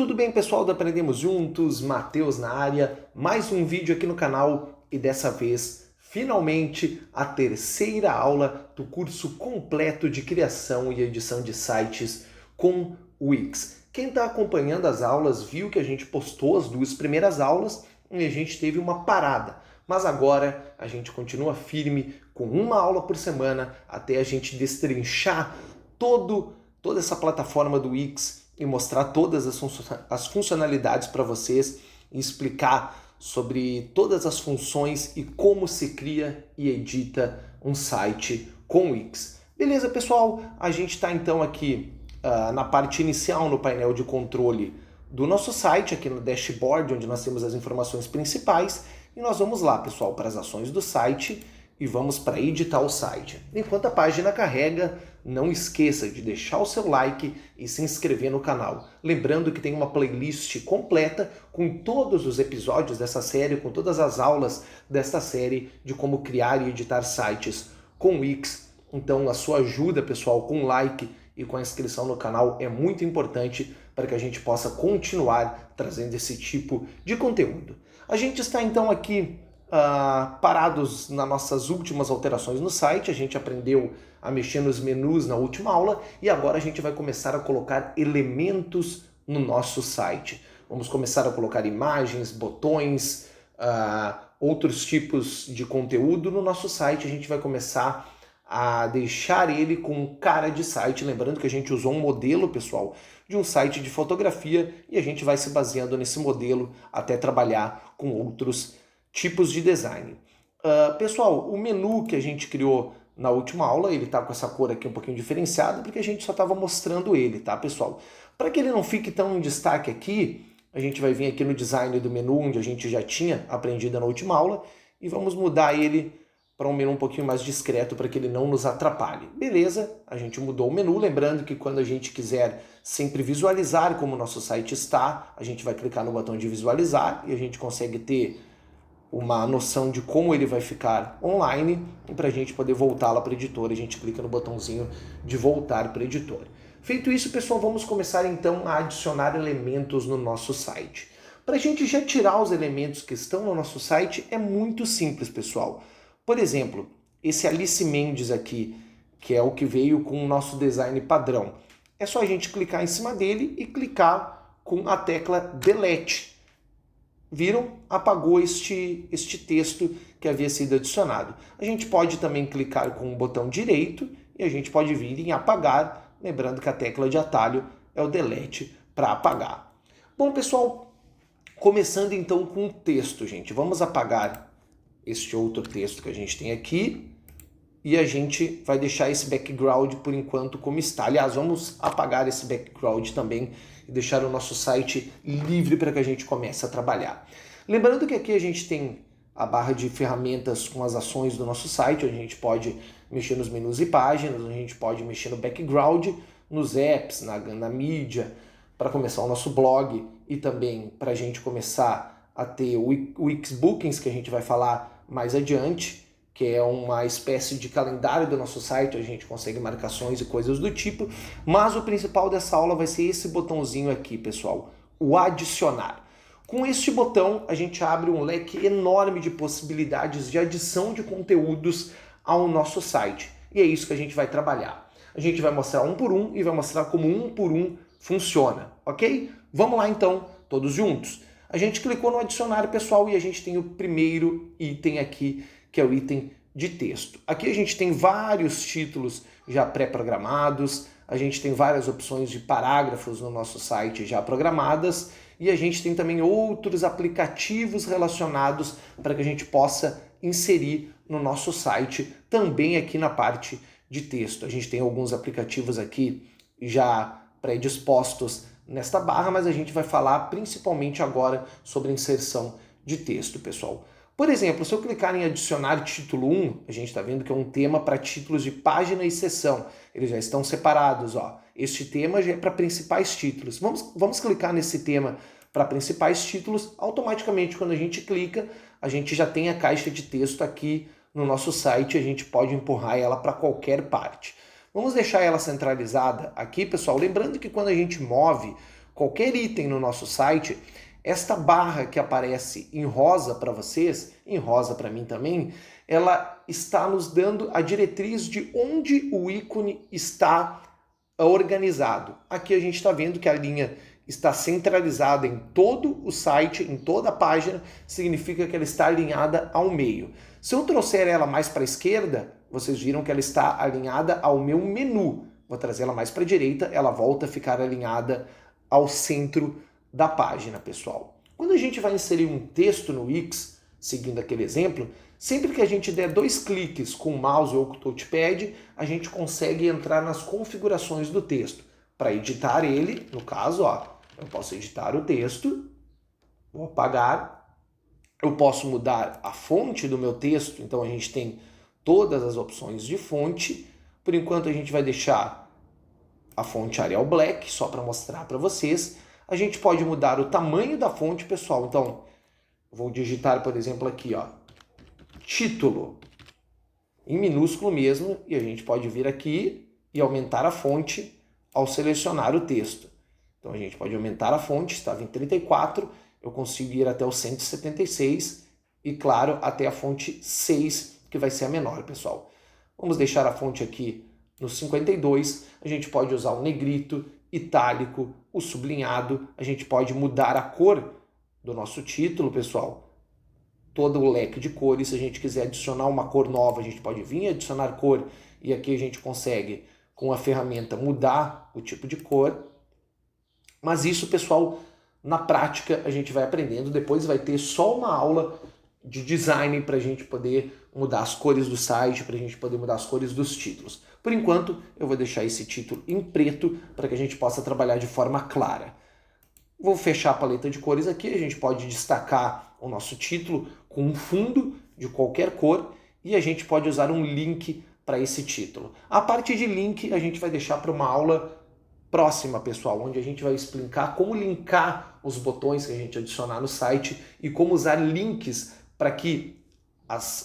Tudo bem, pessoal do Aprendemos Juntos? Matheus na área, mais um vídeo aqui no canal e dessa vez, finalmente, a terceira aula do curso completo de criação e edição de sites com Wix. Quem está acompanhando as aulas viu que a gente postou as duas primeiras aulas e a gente teve uma parada. Mas agora a gente continua firme com uma aula por semana até a gente destrinchar toda essa plataforma do Wix e mostrar todas as funcionalidades para vocês e explicar sobre todas as funções e como se cria e edita um site com Wix. Beleza, pessoal? A gente está então aqui na parte inicial, no painel de controle do nosso site, aqui no dashboard, onde nós temos as informações principais, e nós vamos lá, pessoal, para as ações do site e vamos para editar o site. Enquanto a página carrega, não esqueça de deixar o seu like e se inscrever no canal. Lembrando que tem uma playlist completa com todos os episódios dessa série, com todas as aulas desta série de como criar e editar sites com Wix. Então a sua ajuda, pessoal, com o like e com a inscrição no canal é muito importante para que a gente possa continuar trazendo esse tipo de conteúdo. A gente está então aqui parados nas nossas últimas alterações no site. A gente aprendeu a mexer nos menus na última aula e agora a gente vai começar a colocar elementos no nosso site. Vamos começar a colocar imagens, botões, outros tipos de conteúdo no nosso site. A gente vai começar a deixar ele com cara de site, lembrando que a gente usou um modelo, pessoal, de um site de fotografia e a gente vai se baseando nesse modelo até trabalhar com outros tipos de design. Pessoal, o menu que a gente criou na última aula, ele tá com essa cor aqui um pouquinho diferenciada, porque a gente só estava mostrando ele, tá, pessoal? Para que ele não fique tão em destaque aqui, a gente vai vir aqui no design do menu, onde a gente já tinha aprendido na última aula, e vamos mudar ele para um menu um pouquinho mais discreto, para que ele não nos atrapalhe. Beleza, a gente mudou o menu, lembrando que quando a gente quiser sempre visualizar como o nosso site está, a gente vai clicar no botão de visualizar e a gente consegue ter uma noção de como ele vai ficar online, e para a gente poder voltar lá para o editor, a gente clica no botãozinho de voltar para o editor. Feito isso, pessoal, vamos começar então a adicionar elementos no nosso site. Para a gente já tirar os elementos que estão no nosso site é muito simples, pessoal. Por exemplo, esse Alice Mendes aqui, que é o que veio com o nosso design padrão. É só a gente clicar em cima dele e clicar com a tecla Delete. Viram? Apagou este texto que havia sido adicionado. A gente pode também clicar com o botão direito e a gente pode vir em apagar, lembrando que a tecla de atalho é o Delete para apagar. Bom, pessoal, começando então com o texto, gente. Vamos apagar este outro texto que a gente tem aqui e a gente vai deixar esse background por enquanto como está. Aliás, vamos apagar esse background também e deixar o nosso site livre para que a gente comece a trabalhar. Lembrando que aqui a gente tem a barra de ferramentas com as ações do nosso site, onde a gente pode mexer nos menus e páginas, onde a gente pode mexer no background, nos apps, na mídia, para começar o nosso blog e também para a gente começar a ter o Wix Bookings, que a gente vai falar mais adiante, que é uma espécie de calendário do nosso site, a gente consegue marcações e coisas do tipo, mas o principal dessa aula vai ser esse botãozinho aqui, pessoal, o adicionar. Com este botão, a gente abre um leque enorme de possibilidades de adição de conteúdos ao nosso site, e é isso que a gente vai trabalhar. A gente vai mostrar um por um e vai mostrar como um por um funciona, ok? Vamos lá então, todos juntos. A gente clicou no adicionar, pessoal, e a gente tem o primeiro item aqui, que é o item de texto. Aqui a gente tem vários títulos já pré-programados, a gente tem várias opções de parágrafos no nosso site já programadas, e a gente tem também outros aplicativos relacionados para que a gente possa inserir no nosso site, também aqui na parte de texto. A gente tem alguns aplicativos aqui já predispostos nesta barra, mas a gente vai falar principalmente agora sobre inserção de texto, pessoal. Por exemplo, se eu clicar em adicionar título 1, a gente está vendo que é um tema para títulos de página e seção. Eles já estão separados, ó. Este tema já é para principais títulos. Vamos clicar nesse tema para principais títulos. Automaticamente, quando a gente clica, a gente já tem a caixa de texto aqui no nosso site. A gente pode empurrar ela para qualquer parte. Vamos deixar ela centralizada aqui, pessoal. Lembrando que quando a gente move qualquer item no nosso site, esta barra que aparece em rosa para vocês, em rosa para mim também, ela está nos dando a diretriz de onde o ícone está organizado. Aqui a gente está vendo que a linha está centralizada em todo o site, em toda a página, significa que ela está alinhada ao meio. Se eu trouxer ela mais para a esquerda, vocês viram que ela está alinhada ao meu menu. Vou trazer ela mais para a direita, ela volta a ficar alinhada ao centro da página, pessoal. Quando a gente vai inserir um texto no Wix, seguindo aquele exemplo, sempre que a gente der 2 cliques com o mouse ou com o touchpad, a gente consegue entrar nas configurações do texto. Para editar ele, no caso, ó, eu posso editar o texto, vou apagar, eu posso mudar a fonte do meu texto, então a gente tem todas as opções de fonte. Por enquanto a gente vai deixar a fonte Arial Black, só para mostrar para vocês. A gente pode mudar o tamanho da fonte, pessoal. Então, vou digitar, por exemplo, aqui, ó, título, em minúsculo mesmo, e a gente pode vir aqui e aumentar a fonte ao selecionar o texto. Então, a gente pode aumentar a fonte, estava em 34, eu consigo ir até o 176 e, claro, até a fonte 6, que vai ser a menor, pessoal. Vamos deixar a fonte aqui no 52, a gente pode usar o negrito, itálico, o sublinhado, a gente pode mudar a cor do nosso título, pessoal. Todo o leque de cores, se a gente quiser adicionar uma cor nova, a gente pode vir adicionar cor e aqui a gente consegue, com a ferramenta, mudar o tipo de cor. Mas isso, pessoal, na prática a gente vai aprendendo, depois vai ter só uma aula de design para a gente poder mudar as cores do site, para a gente poder mudar as cores dos títulos. Por enquanto, eu vou deixar esse título em preto para que a gente possa trabalhar de forma clara. Vou fechar a paleta de cores aqui, a gente pode destacar o nosso título com um fundo de qualquer cor e a gente pode usar um link para esse título. A parte de link a gente vai deixar para uma aula próxima, pessoal, onde a gente vai explicar como linkar os botões que a gente adicionar no site e como usar links para que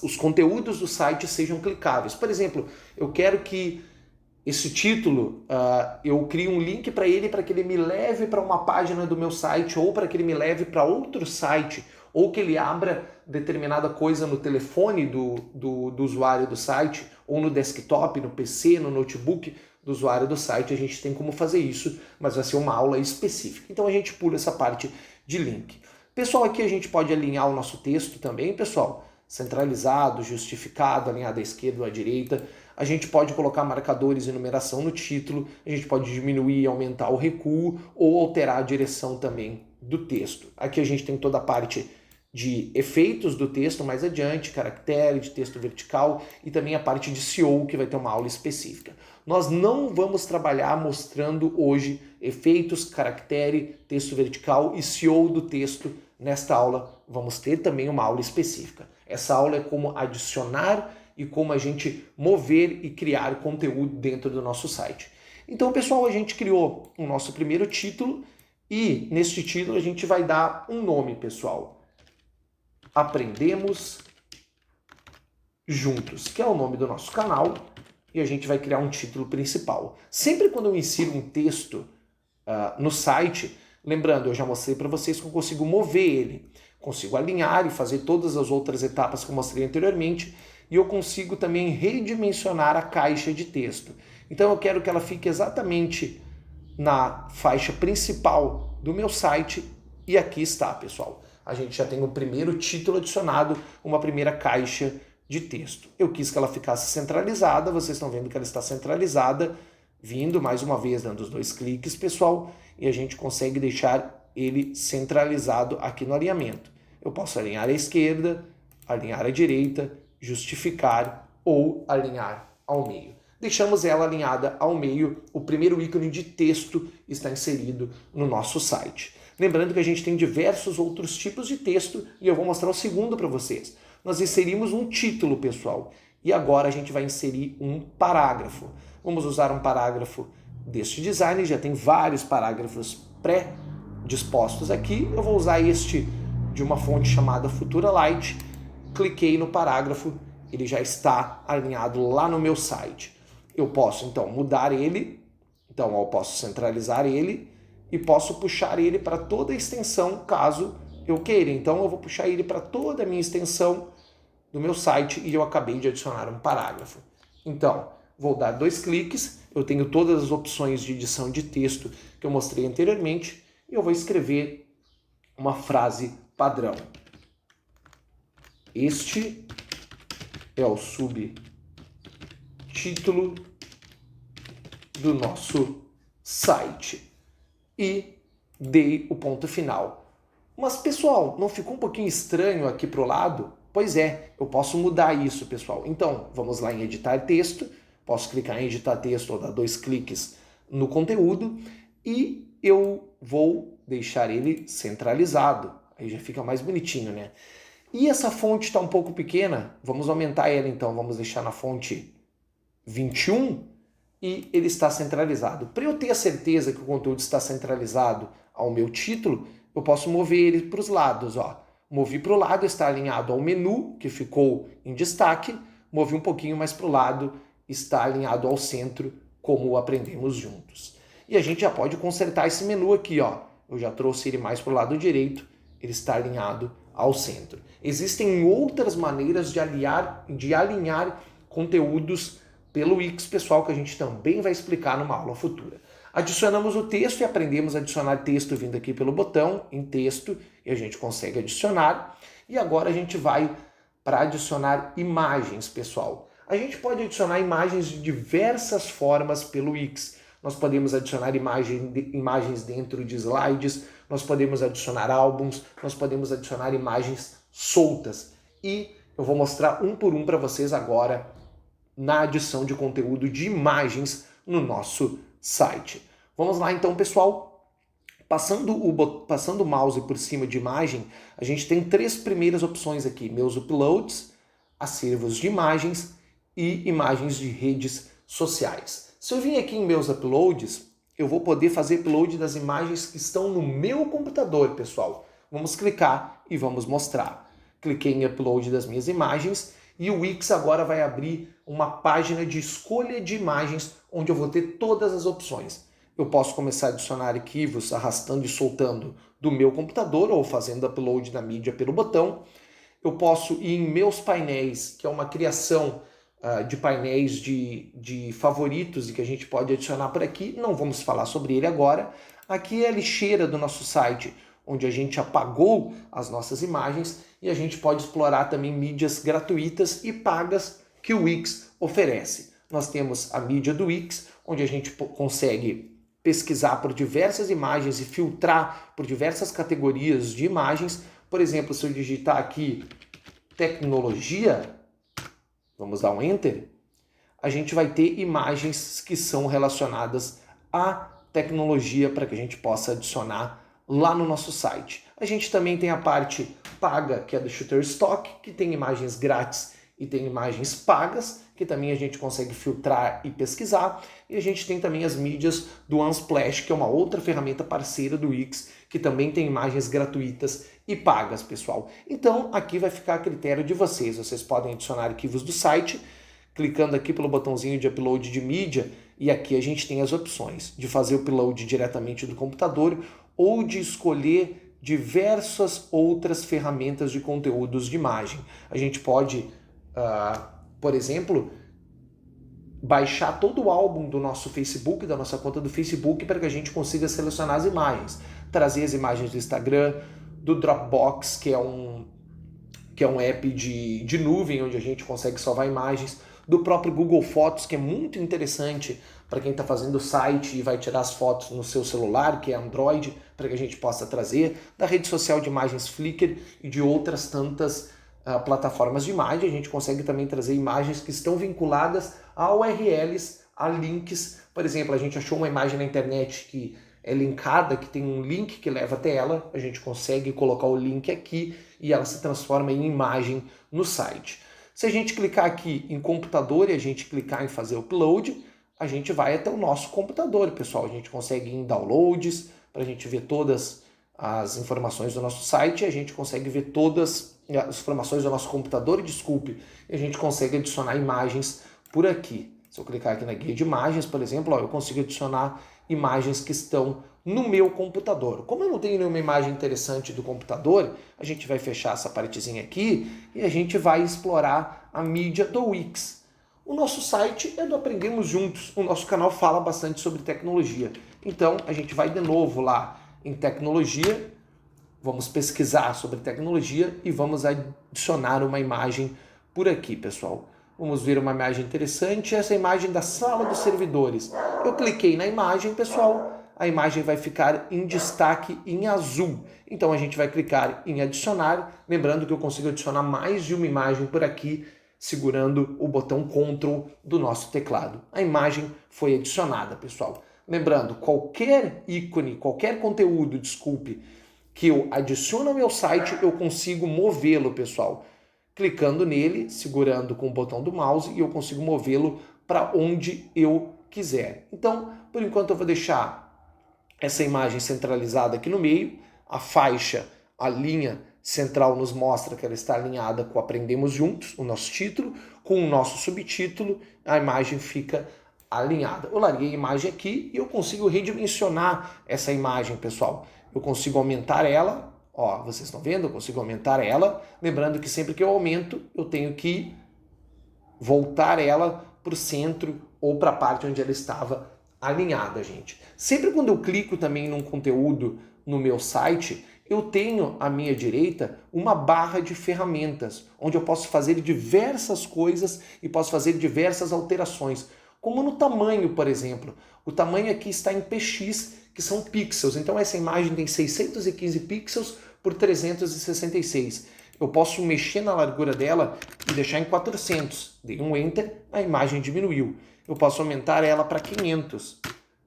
os conteúdos do site sejam clicáveis. Por exemplo, eu quero que esse título, eu crio um link para ele para que ele me leve para uma página do meu site ou para que ele me leve para outro site ou que ele abra determinada coisa no telefone do usuário do site ou no desktop, no PC, no notebook do usuário do site. A gente tem como fazer isso, mas vai ser uma aula específica. Então a gente pula essa parte de link. Pessoal, aqui a gente pode alinhar o nosso texto também, pessoal. Centralizado, justificado, alinhado à esquerda ou à direita. A gente pode colocar marcadores e numeração no título, a gente pode diminuir e aumentar o recuo ou alterar a direção também do texto. Aqui a gente tem toda a parte de efeitos do texto mais adiante, caractere, de texto vertical e também a parte de SEO, que vai ter uma aula específica. Nós não vamos trabalhar mostrando hoje efeitos, caractere, texto vertical e SEO do texto nesta aula. Vamos ter também uma aula específica. Essa aula é como adicionar e como a gente mover e criar conteúdo dentro do nosso site. Então, pessoal, a gente criou o nosso primeiro título e neste título a gente vai dar um nome, pessoal. Aprendemos Juntos, que é o nome do nosso canal, e a gente vai criar um título principal. Sempre quando eu insiro um texto no site, lembrando, eu já mostrei para vocês que eu consigo mover ele, consigo alinhar e fazer todas as outras etapas que eu mostrei anteriormente, e eu consigo também redimensionar a caixa de texto. Então eu quero que ela fique exatamente na faixa principal do meu site, e aqui está, pessoal. A gente já tem o primeiro título adicionado, uma primeira caixa de texto. Eu quis que ela ficasse centralizada, vocês estão vendo que ela está centralizada, vindo mais uma vez dando os 2 cliques, pessoal, e a gente consegue deixar ele centralizado aqui no alinhamento. Eu posso alinhar à esquerda, alinhar à direita, justificar ou alinhar ao meio. Deixamos ela alinhada ao meio, o primeiro ícone de texto está inserido no nosso site. Lembrando que a gente tem diversos outros tipos de texto e eu vou mostrar o segundo para vocês. Nós inserimos um título, pessoal, e agora a gente vai inserir um parágrafo. Vamos usar um parágrafo deste design, já tem vários parágrafos pré-dispostos aqui. Eu vou usar este de uma fonte chamada Futura Light. Cliquei no parágrafo, ele já está alinhado lá no meu site. Eu posso, então, mudar ele. Então, eu posso centralizar ele. e posso puxar ele para toda a extensão caso eu queira. Então eu vou puxar ele para toda a minha extensão do meu site e eu acabei de adicionar um parágrafo. Então, vou dar 2 cliques, eu tenho todas as opções de edição de texto que eu mostrei anteriormente e eu vou escrever uma frase padrão. Este é o subtítulo do nosso site. E dei o ponto final. Mas, pessoal, não ficou um pouquinho estranho aqui para o lado? Pois é, eu posso mudar isso, pessoal. Então, vamos lá em editar texto. Posso clicar em editar texto ou dar 2 cliques no conteúdo. E eu vou deixar ele centralizado. Aí já fica mais bonitinho, né? E essa fonte está um pouco pequena. Vamos aumentar ela, então. Vamos deixar na fonte 21 e ele está centralizado. Para eu ter a certeza que o conteúdo está centralizado ao meu título, eu posso mover ele para os lados, ó. Movi para o lado, está alinhado ao menu, que ficou em destaque. Movi um pouquinho mais para o lado, está alinhado ao centro, como aprendemos juntos. E a gente já pode consertar esse menu aqui, ó. Eu já trouxe ele mais para o lado direito, ele está alinhado ao centro. Existem outras maneiras de alinhar conteúdos pelo Wix, pessoal, que a gente também vai explicar numa aula futura. Adicionamos o texto e aprendemos a adicionar texto vindo aqui pelo botão em texto e a gente consegue adicionar. E agora a gente vai para adicionar imagens, pessoal. A gente pode adicionar imagens de diversas formas pelo Wix. Nós podemos adicionar imagens dentro de slides, nós podemos adicionar álbuns, nós podemos adicionar imagens soltas. E eu vou mostrar um por um para vocês agora na adição de conteúdo de imagens no nosso site. Vamos lá então, pessoal. Passando o mouse por cima de imagem, a gente tem 3 primeiras opções aqui: meus uploads, acervos de imagens e imagens de redes sociais. Se eu vim aqui em meus uploads, eu vou poder fazer upload das imagens que estão no meu computador, pessoal. Vamos clicar e vamos mostrar. Cliquei em upload das minhas imagens e o Wix agora vai abrir uma página de escolha de imagens onde eu vou ter todas as opções. Eu posso começar a adicionar arquivos arrastando e soltando do meu computador ou fazendo upload da mídia pelo botão. Eu posso ir em meus painéis, que é uma criação de painéis de favoritos e que a gente pode adicionar por aqui. Não vamos falar sobre ele agora. Aqui é a lixeira do nosso site, onde a gente apagou as nossas imagens e a gente pode explorar também mídias gratuitas e pagas que o Wix oferece. Nós temos a mídia do Wix, onde a gente consegue pesquisar por diversas imagens e filtrar por diversas categorias de imagens. Por exemplo, se eu digitar aqui tecnologia, vamos dar um Enter, a gente vai ter imagens que são relacionadas à tecnologia para que a gente possa adicionar lá no nosso site. A gente também tem a parte paga, que é do Shutterstock, que tem imagens grátis e tem imagens pagas, que também a gente consegue filtrar e pesquisar. E a gente tem também as mídias do Unsplash, que é uma outra ferramenta parceira do Wix, que também tem imagens gratuitas e pagas, pessoal. Então, aqui vai ficar a critério de vocês. Vocês podem adicionar arquivos do site, clicando aqui pelo botãozinho de upload de mídia, e aqui a gente tem as opções de fazer o upload diretamente do computador ou de escolher diversas outras ferramentas de conteúdos de imagem. A gente pode, por exemplo, baixar todo o álbum do nosso Facebook, da nossa conta do Facebook, para que a gente consiga selecionar as imagens, trazer as imagens do Instagram, do Dropbox, que é um app de nuvem, onde a gente consegue salvar imagens, do próprio Google Fotos, que é muito interessante para quem está fazendo o site e vai tirar as fotos no seu celular, que é Android, para que a gente possa trazer, da rede social de imagens Flickr e de outras tantas plataformas de imagem. A gente consegue também trazer imagens que estão vinculadas a URLs, a links. Por exemplo, a gente achou uma imagem na internet que é linkada, que tem um link que leva até ela, a gente consegue colocar o link aqui e ela se transforma em imagem no site. Se a gente clicar aqui em computador e a gente clicar em fazer upload, a gente vai até o nosso computador, pessoal. A gente consegue ir em downloads, para a gente ver todas as informações do nosso site, a gente consegue ver todas as informações do nosso computador, e a gente consegue adicionar imagens por aqui. Se eu clicar aqui na guia de imagens, por exemplo, eu consigo adicionar imagens que estão no meu computador. Como eu não tenho nenhuma imagem interessante do computador, a gente vai fechar essa partezinha aqui e a gente vai explorar a mídia do Wix. O nosso site é do Aprendemos Juntos, o nosso canal fala bastante sobre tecnologia. Então a gente vai de novo lá em tecnologia, vamos pesquisar sobre tecnologia e vamos adicionar uma imagem por aqui, pessoal. Vamos ver uma imagem interessante, essa imagem da sala dos servidores. Eu cliquei na imagem, pessoal, a imagem vai ficar em destaque em azul. Então a gente vai clicar em adicionar, lembrando que eu consigo adicionar mais de uma imagem por aqui, segurando o botão Ctrl do nosso teclado. A imagem foi adicionada, pessoal. Lembrando, qualquer ícone, qualquer conteúdo, desculpe, que eu adiciono ao meu site, eu consigo movê-lo, pessoal. Clicando nele, segurando com o botão do mouse, e eu consigo movê-lo para onde eu quiser. Então, por enquanto eu vou deixar essa imagem centralizada aqui no meio, a faixa, a linha central nos mostra que ela está alinhada com Aprendemos Juntos, o nosso título, com o nosso subtítulo, a imagem fica alinhada. Eu larguei a imagem aqui e eu consigo redimensionar essa imagem, pessoal. Eu consigo aumentar ela, ó, vocês estão vendo? Eu consigo aumentar ela, lembrando que sempre que eu aumento, eu tenho que voltar ela para o centro ou para a parte onde ela estava alinhada, gente. Sempre quando eu clico também num conteúdo no meu site, eu tenho à minha direita uma barra de ferramentas, onde eu posso fazer diversas coisas e posso fazer diversas alterações, como no tamanho, por exemplo. O tamanho aqui está em px, que são pixels. Então essa imagem tem 615 pixels por 366. Eu posso mexer na largura dela e deixar em 400. Dei um Enter, a imagem diminuiu. Eu posso aumentar ela para 500.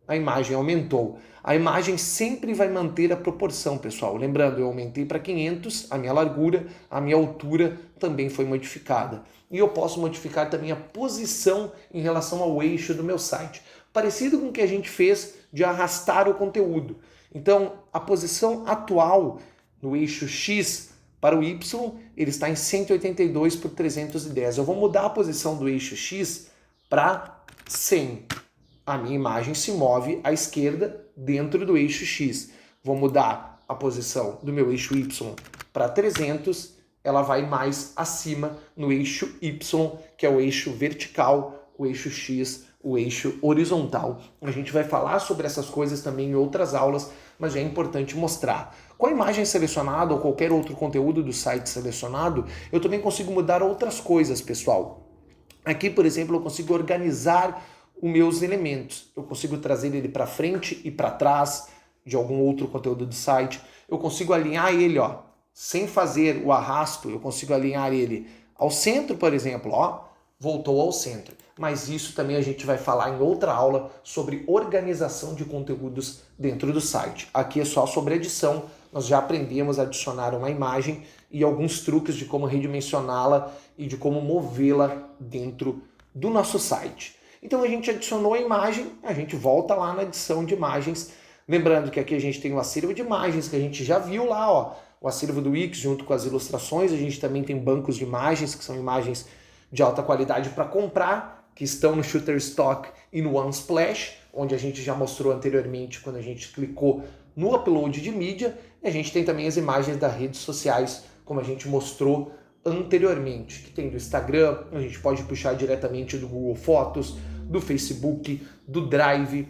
A imagem aumentou. A imagem sempre vai manter a proporção, pessoal. Lembrando, eu aumentei para 500, a minha largura, a minha altura também foi modificada. E eu posso modificar também a posição em relação ao eixo do meu site. Parecido com o que a gente fez de arrastar o conteúdo. Então, a posição atual no eixo X para o Y, ele está em 182 por 310. Eu vou mudar a posição do eixo X para 100. A minha imagem se move à esquerda dentro do eixo X. Vou mudar a posição do meu eixo Y para 300, ela vai mais acima no eixo Y, que é o eixo vertical, o eixo X, o eixo horizontal. A gente vai falar sobre essas coisas também em outras aulas, mas já é importante mostrar. Com a imagem selecionada ou qualquer outro conteúdo do site selecionado, eu também consigo mudar outras coisas, pessoal. Aqui, por exemplo, eu consigo organizar os meus elementos. Eu consigo trazer ele para frente e para trás de algum outro conteúdo do site. Eu consigo alinhar ele, ó, sem fazer o arrasto, eu consigo alinhar ele ao centro, por exemplo, ó, voltou ao centro. Mas isso também a gente vai falar em outra aula sobre organização de conteúdos dentro do site. Aqui é só sobre edição. Nós já aprendemos a adicionar uma imagem e alguns truques de como redimensioná-la e de como movê-la dentro do nosso site. Então a gente adicionou a imagem, a gente volta lá na edição de imagens. Lembrando que aqui a gente tem o acervo de imagens que a gente já viu lá, ó, o acervo do Wix junto com as ilustrações. A gente também tem bancos de imagens, que são imagens de alta qualidade para comprar, que estão no Shutterstock e no Unsplash, onde a gente já mostrou anteriormente quando a gente clicou no upload de mídia. E a gente tem também as imagens das redes sociais, como a gente mostrou anteriormente, que tem do Instagram, a gente pode puxar diretamente do Google Fotos, do Facebook, do Drive.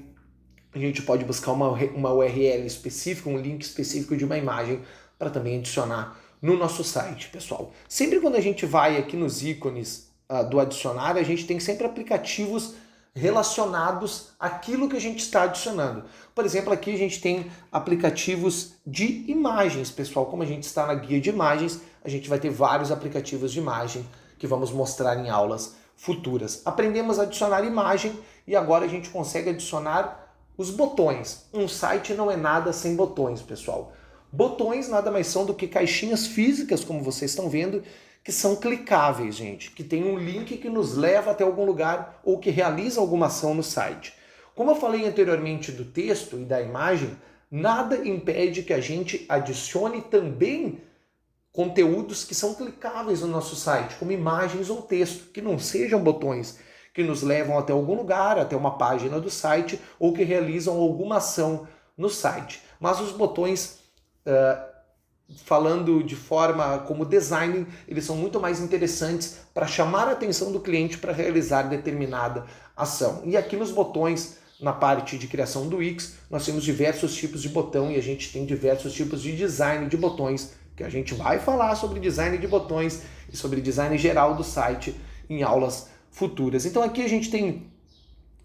A gente pode buscar uma URL específica, um link específico de uma imagem para também adicionar no nosso site, pessoal. Sempre quando a gente vai aqui nos ícones do adicionar, a gente tem sempre aplicativos relacionados àquilo que a gente está adicionando. Por exemplo, aqui a gente tem aplicativos de imagens, pessoal. Como a gente está na guia de imagens, a gente vai ter vários aplicativos de imagem que vamos mostrar em aulas futuras. Aprendemos a adicionar imagem e agora a gente consegue adicionar os botões. Um site não é nada sem botões, pessoal. Botões nada mais são do que caixinhas físicas, como vocês estão vendo, que são clicáveis, gente, que tem um link que nos leva até algum lugar ou que realiza alguma ação no site. Como eu falei anteriormente do texto e da imagem, nada impede que a gente adicione também conteúdos que são clicáveis no nosso site, como imagens ou texto, que não sejam botões, que nos levam até algum lugar, até uma página do site, ou que realizam alguma ação no site. Mas os botões, falando de forma como design, eles são muito mais interessantes para chamar a atenção do cliente para realizar determinada ação. E aqui nos botões, na parte de criação do Wix, nós temos diversos tipos de botão e a gente tem diversos tipos de design de botões, que a gente vai falar sobre design de botões e sobre design geral do site em aulas futuras. Então aqui a gente tem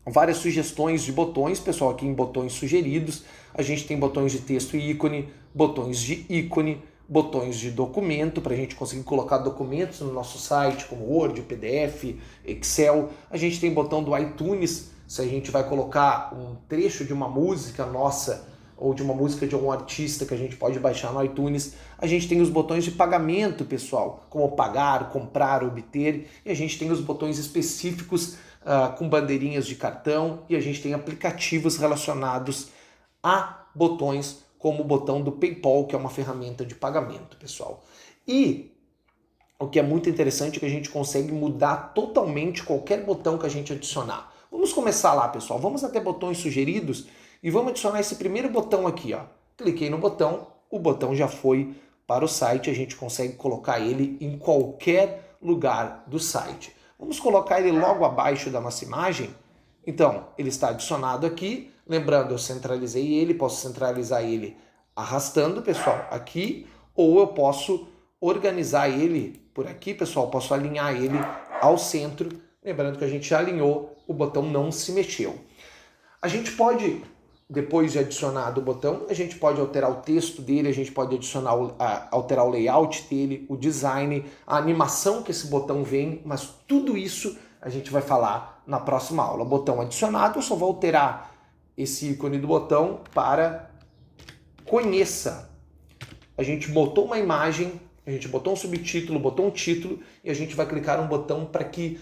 várias sugestões de botões, pessoal, aqui em botões sugeridos. A gente tem botões de texto e ícone, botões de ícone, botões de documento, para a gente conseguir colocar documentos no nosso site, como Word, PDF, Excel. A gente tem botão do iTunes, se a gente vai colocar um trecho de uma música nossa, ou de uma música de algum artista que a gente pode baixar no iTunes. A gente tem os botões de pagamento, pessoal, como pagar, comprar, obter. E a gente tem os botões específicos com bandeirinhas de cartão. E a gente tem aplicativos relacionados a botões, como o botão do PayPal, que é uma ferramenta de pagamento, pessoal. E o que é muito interessante é que a gente consegue mudar totalmente qualquer botão que a gente adicionar. Vamos começar lá, pessoal. Vamos até botões sugeridos e vamos adicionar esse primeiro botão aqui, ó. Cliquei no botão, o botão já foi para o site, a gente consegue colocar ele em qualquer lugar do site. Vamos colocar ele logo abaixo da nossa imagem. Então, ele está adicionado aqui. Lembrando, eu centralizei ele, posso centralizar ele arrastando, pessoal, aqui, ou eu posso organizar ele por aqui, pessoal, posso alinhar ele ao centro. Lembrando que a gente já alinhou, o botão não se mexeu. A gente pode, depois de adicionado o botão, a gente pode alterar o texto dele, a gente pode alterar o layout dele, o design, a animação que esse botão vem, mas tudo isso a gente vai falar na próxima aula. Botão adicionado, eu só vou alterar esse ícone do botão para conheça. A gente botou uma imagem, a gente botou um subtítulo, botou um título e a gente vai clicar um botão para que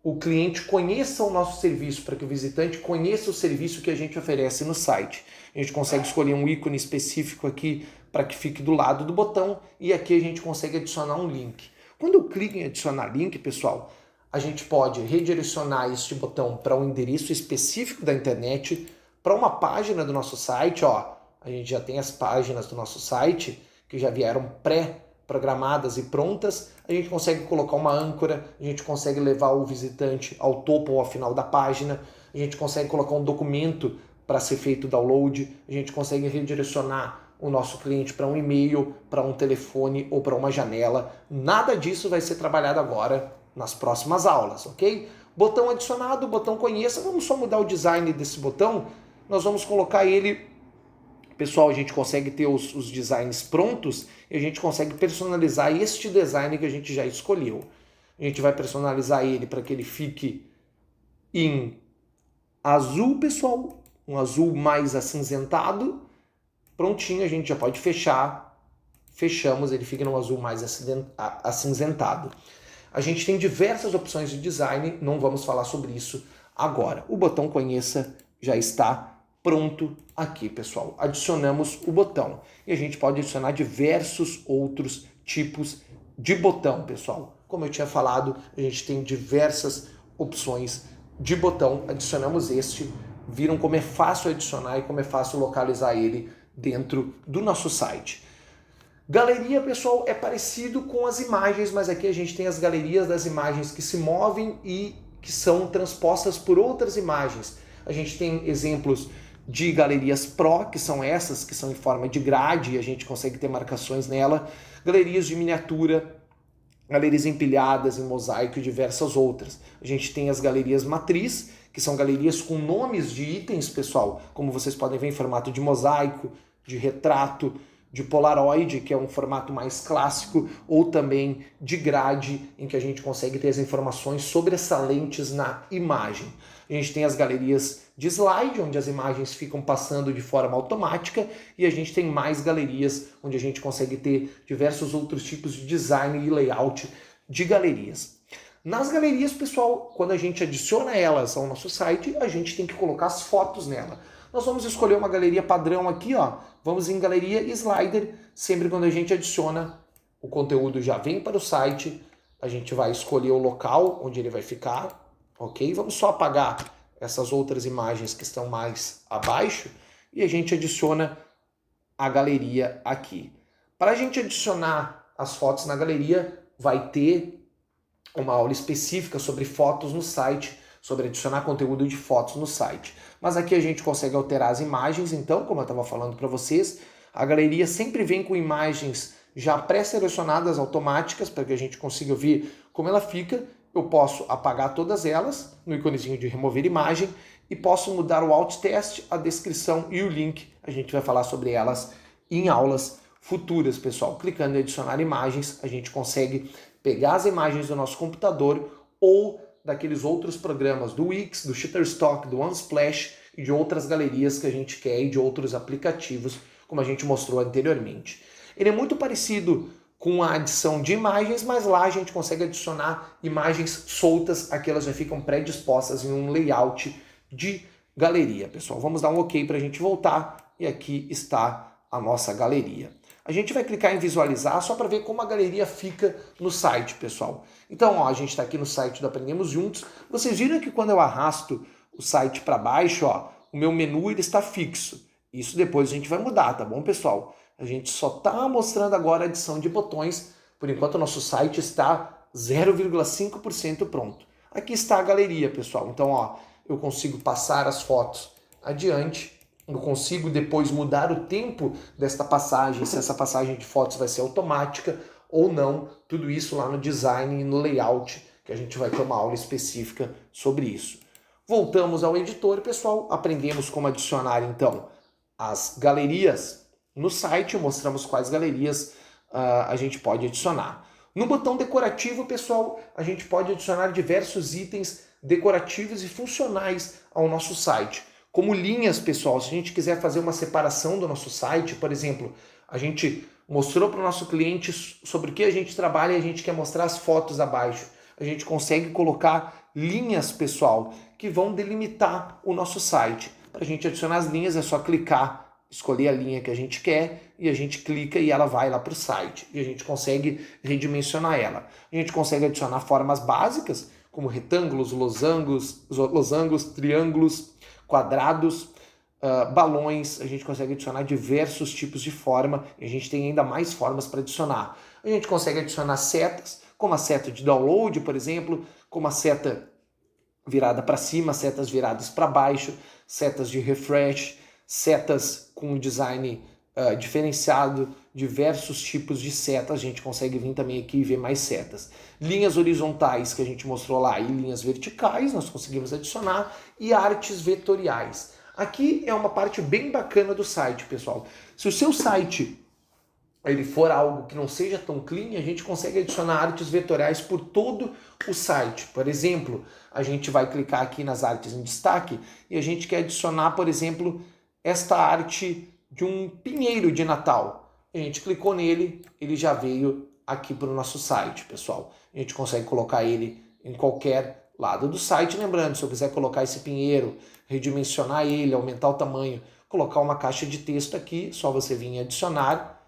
o cliente conheça o nosso serviço, para que o visitante conheça o serviço que a gente oferece no site. A gente consegue escolher um ícone específico aqui para que fique do lado do botão e aqui a gente consegue adicionar um link. Quando eu clico em adicionar link, pessoal, a gente pode redirecionar este botão para um endereço específico da internet, para uma página do nosso site, ó. A gente já tem as páginas do nosso site que já vieram pré-programadas e prontas. A gente consegue colocar uma âncora, a gente consegue levar o visitante ao topo ou ao final da página, a gente consegue colocar um documento para ser feito o download, a gente consegue redirecionar o nosso cliente para um e-mail, para um telefone ou para uma janela. Nada disso vai ser trabalhado agora nas próximas aulas, ok? Botão adicionado, botão conheça, vamos só mudar o design desse botão. Nós vamos colocar ele, pessoal, a gente consegue ter os designs prontos e a gente consegue personalizar este design que a gente já escolheu. A gente vai personalizar ele para que ele fique em azul, pessoal, um azul mais acinzentado. Prontinho, a gente já pode fechar. Fechamos, ele fica no azul mais acinzentado. A gente tem diversas opções de design, não vamos falar sobre isso agora. O botão conheça já está pronto aqui, pessoal. Adicionamos o botão e a gente pode adicionar diversos outros tipos de botão, pessoal. Como eu tinha falado, a gente tem diversas opções de botão. Adicionamos este, viram como é fácil adicionar e como é fácil localizar ele dentro do nosso site. Galeria, pessoal, é parecido com as imagens, mas aqui a gente tem as galerias das imagens que se movem e que são transpostas por outras imagens. A gente tem exemplos de galerias Pro, que são essas, que são em forma de grade, e a gente consegue ter marcações nela. Galerias de miniatura, galerias empilhadas em mosaico e diversas outras. A gente tem as galerias matriz, que são galerias com nomes de itens, pessoal, como vocês podem ver em formato de mosaico, de retrato, de Polaroid, que é um formato mais clássico, ou também de grade, em que a gente consegue ter as informações sobressalentes na imagem. A gente tem as galerias de slide, onde as imagens ficam passando de forma automática, e a gente tem mais galerias, onde a gente consegue ter diversos outros tipos de design e layout de galerias. Nas galerias, pessoal, quando a gente adiciona elas ao nosso site, a gente tem que colocar as fotos nela. Nós vamos escolher uma galeria padrão aqui, ó. Vamos em galeria slider, sempre quando a gente adiciona, o conteúdo já vem para o site, a gente vai escolher o local onde ele vai ficar, ok? Vamos só apagar essas outras imagens que estão mais abaixo e a gente adiciona a galeria aqui. Para a gente adicionar as fotos na galeria, vai ter uma aula específica sobre fotos no site, sobre adicionar conteúdo de fotos no site. Mas aqui a gente consegue alterar as imagens, então, como eu estava falando para vocês, a galeria sempre vem com imagens já pré-selecionadas automáticas, para que a gente consiga ver como ela fica. Eu posso apagar todas elas no íconezinho de remover imagem e posso mudar o alt text, a descrição e o link. A gente vai falar sobre elas em aulas futuras, pessoal. Clicando em adicionar imagens, a gente consegue pegar as imagens do nosso computador ou daqueles outros programas do Wix, do Shutterstock, do Unsplash e de outras galerias que a gente quer e de outros aplicativos, como a gente mostrou anteriormente. Ele é muito parecido com a adição de imagens, mas lá a gente consegue adicionar imagens soltas, aquelas já ficam predispostas em um layout de galeria, pessoal. Vamos dar um OK para a gente voltar e aqui está a nossa galeria. A gente vai clicar em visualizar só para ver como a galeria fica no site, pessoal. Então, ó, a gente está aqui no site do Aprendemos Juntos. Vocês viram que quando eu arrasto o site para baixo, ó, o meu menu ele está fixo. Isso depois a gente vai mudar, tá bom, pessoal? A gente só está mostrando agora a adição de botões. Por enquanto, o nosso site está 0,5% pronto. Aqui está a galeria, pessoal. Então, ó, eu consigo passar as fotos adiante. Eu consigo depois mudar o tempo desta passagem, se essa passagem de fotos vai ser automática ou não. Tudo isso lá no design e no layout, que a gente vai ter uma aula específica sobre isso. Voltamos ao editor, pessoal. Aprendemos como adicionar, então, as galerias no site. Mostramos quais galerias a gente pode adicionar. No botão decorativo, pessoal, a gente pode adicionar diversos itens decorativos e funcionais ao nosso site. Como linhas, pessoal, se a gente quiser fazer uma separação do nosso site, por exemplo, a gente mostrou para o nosso cliente sobre o que a gente trabalha e a gente quer mostrar as fotos abaixo. A gente consegue colocar linhas, pessoal, que vão delimitar o nosso site. Para a gente adicionar as linhas é só clicar, escolher a linha que a gente quer e a gente clica e ela vai lá para o site. E a gente consegue redimensionar ela. A gente consegue adicionar formas básicas, como retângulos, losangos, triângulos, quadrados, balões. A gente consegue adicionar diversos tipos de forma e a gente tem ainda mais formas para adicionar. A gente consegue adicionar setas, como a seta de download, por exemplo, como a seta virada para cima, setas viradas para baixo, setas de refresh, setas com design diferenciado, diversos tipos de setas. A gente consegue vir também aqui e ver mais setas. Linhas horizontais que a gente mostrou lá e linhas verticais nós conseguimos adicionar e artes vetoriais. Aqui é uma parte bem bacana do site, pessoal. Se o seu site ele for algo que não seja tão clean, a gente consegue adicionar artes vetoriais por todo o site. Por exemplo, a gente vai clicar aqui nas artes em destaque e a gente quer adicionar, por exemplo, esta arte de um pinheiro de Natal. A gente clicou nele, ele já veio aqui para o nosso site, pessoal. A gente consegue colocar ele em qualquer lado do site. Lembrando, se eu quiser colocar esse pinheiro, redimensionar ele, aumentar o tamanho, colocar uma caixa de texto aqui, só você vir em adicionar,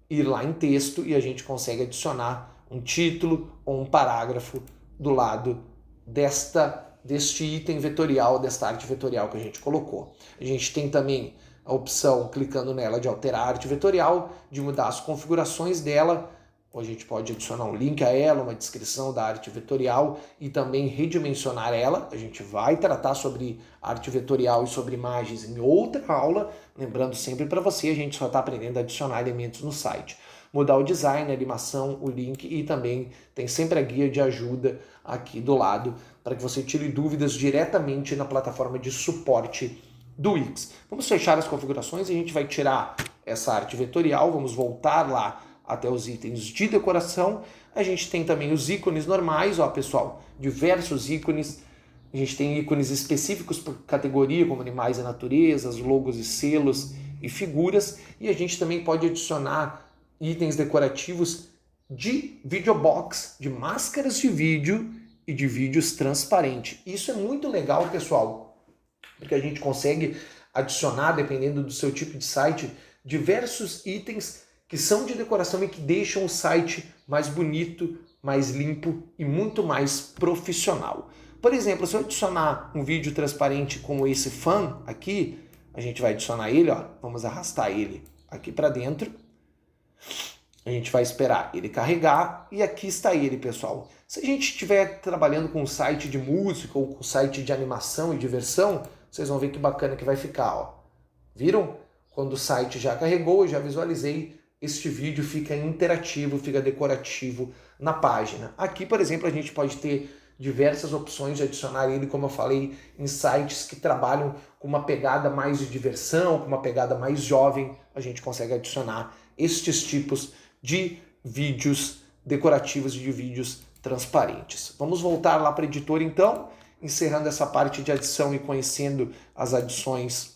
ir lá em texto e a gente consegue adicionar um título ou um parágrafo do lado deste item vetorial, desta arte vetorial que a gente colocou. A gente tem também a opção, clicando nela, de alterar a arte vetorial, de mudar as configurações dela, ou a gente pode adicionar um link a ela, uma descrição da arte vetorial e também redimensionar ela. A gente vai tratar sobre arte vetorial e sobre imagens em outra aula, lembrando sempre para você, a gente só está aprendendo a adicionar elementos no site. Mudar o design, a animação, o link e também tem sempre a guia de ajuda aqui do lado para que você tire dúvidas diretamente na plataforma de suporte do Wix. Vamos fechar as configurações e a gente vai tirar essa arte vetorial, vamos voltar lá até os itens de decoração. A gente tem também os ícones normais, ó, pessoal, diversos ícones. A gente tem ícones específicos por categoria, como animais e natureza, logos e selos e figuras. E a gente também pode adicionar itens decorativos de videobox, de máscaras de vídeo e de vídeos transparentes. Isso é muito legal, pessoal, porque a gente consegue adicionar, dependendo do seu tipo de site, diversos itens que são de decoração e que deixam o site mais bonito, mais limpo e muito mais profissional. Por exemplo, se eu adicionar um vídeo transparente como esse fan aqui, A gente vai adicionar ele, ó, vamos arrastar ele aqui para dentro. A gente vai esperar ele carregar e aqui está ele, pessoal. Se a gente estiver trabalhando com um site de música ou com um site de animação e diversão, vocês vão ver que bacana que vai ficar, ó. Viram? Quando o site já carregou, eu já visualizei, este vídeo fica interativo, fica decorativo na página. Aqui, por exemplo, a gente pode ter diversas opções de adicionar ele, como eu falei, em sites que trabalham com uma pegada mais de diversão, com uma pegada mais jovem, a gente consegue adicionar estes tipos de vídeos decorativos e de vídeos transparentes. Vamos voltar lá para o editor então, encerrando essa parte de adição e conhecendo as adições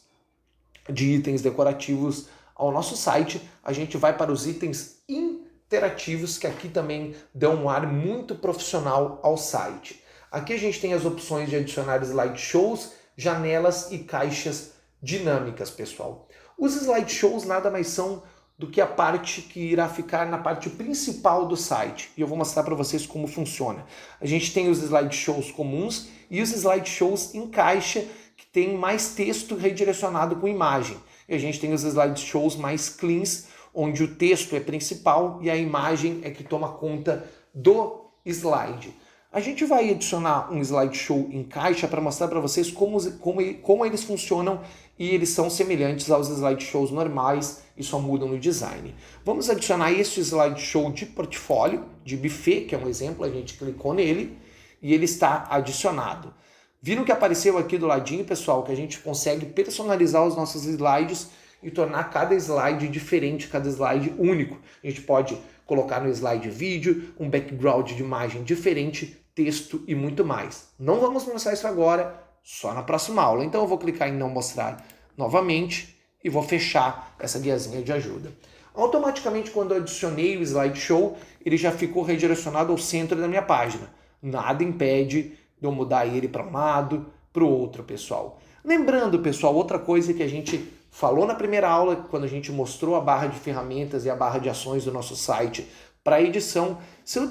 de itens decorativos ao nosso site. A gente vai para os itens interativos, que aqui também dão um ar muito profissional ao site. Aqui a gente tem as opções de adicionar slideshows, janelas e caixas dinâmicas, pessoal. Os slideshows nada mais são do que a parte que irá ficar na parte principal do site. E eu vou mostrar para vocês como funciona. A gente tem os slideshows comuns e os slideshows em caixa, que tem mais texto redirecionado com imagem. E a gente tem os slideshows mais cleans, onde o texto é principal e a imagem é que toma conta do slide. A gente vai adicionar um slideshow em caixa para mostrar para vocês como eles funcionam e eles são semelhantes aos slideshows normais e só mudam no design. Vamos adicionar este slideshow de portfólio, de buffet, que é um exemplo, a gente clicou nele e ele está adicionado. Viram que apareceu aqui do ladinho, pessoal, que a gente consegue personalizar os nossos slides e tornar cada slide diferente, cada slide único. A gente pode colocar no slide vídeo, um background de imagem diferente, texto e muito mais. Não vamos mostrar isso agora, só na próxima aula. Então eu vou clicar em não mostrar novamente e vou fechar essa guiazinha de ajuda. Automaticamente, quando eu adicionei o slideshow, ele já ficou redirecionado ao centro da minha página. Nada impede de eu mudar ele para um lado, para o outro, pessoal. Lembrando, pessoal, outra coisa que a gente falou na primeira aula, quando a gente mostrou a barra de ferramentas e a barra de ações do nosso site para edição, se eu